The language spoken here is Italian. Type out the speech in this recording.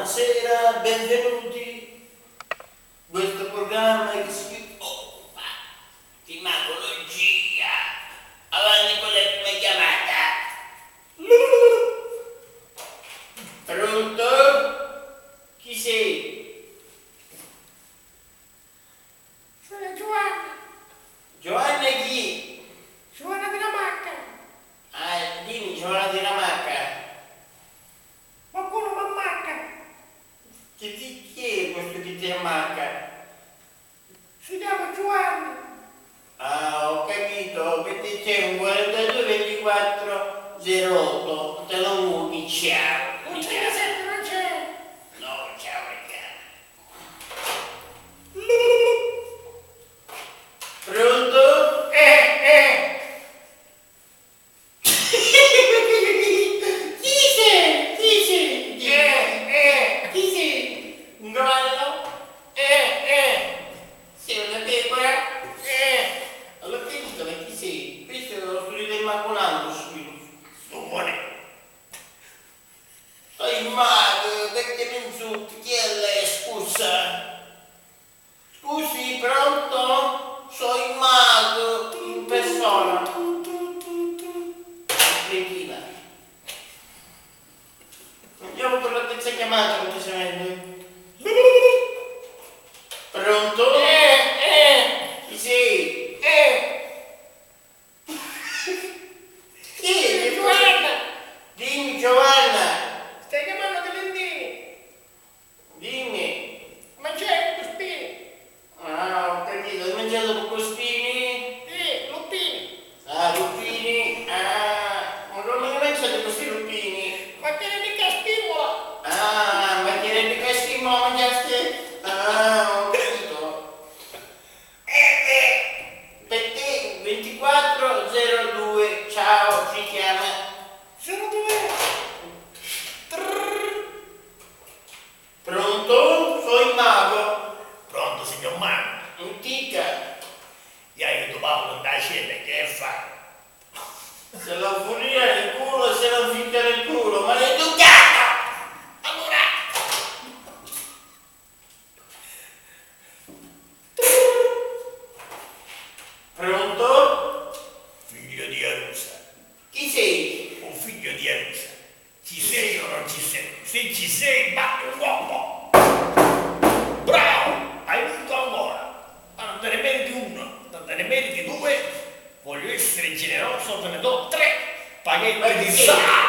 Buonasera, benvenuti. Questo programma che si occupa di macologia. Avanti con la prima chiamata. Pronto? Chi sei? Sono Giovanna. Giovanna chi? Giovanna della Macca. Ah, dimmi Giovanna della Macca. Qualcuno mi ammacca. Chi è questo che ti ammacca? Si chiama Giovanni. Ah, ho capito, perché c'è un 42 24 08, te lo muovi, ciao. Non c'è che sempre, non c'è. No, ciao ragazzi. Pronto? Chi sei? Chi sei? Chi sei? Un cavallo? Sei una pecora? Allora capito, ma chi sei? Questo è lo studio del maculando, stupone. Sei mago, perché mi insulti? Chi è lei, scusa? Scusi, pronto? Sono il mago in persona. Regina. Andiamo per la terza chiamata, cortesemente. Pronto? Chi sei? Chi è? Giovanna. Dimmi Giovanna. Stai chiamando Valentini. Dimmi. Ma c'è Luspini. Ah, ho capito, hai mangiato costini? Lupini. Ah, lupini. Ah, ma come hai mangiato questi lupini? Ma che ne mica stimola. Ah, ma che ne caschi mo mangiaste? Ah, ho capito. Perché 2402, ciao, si chiama. 02. Pronto? Sono il mago. Pronto, signor Mago? Antica. Io aiuto Paolo andare a scena, che fa? Se la furia nel culo, se la ficca nel culo, maleducato! Allora, Pronto? figlio di Arusa, Chi sei? un figlio di Arusa, ci sei o non ci sei? Se ci sei, batti un uomo! Bravo, hai vinto ancora, ma non te ne meriti uno, non te ne meriti due, voglio essere generoso, te ne do tre, paghetti di sale!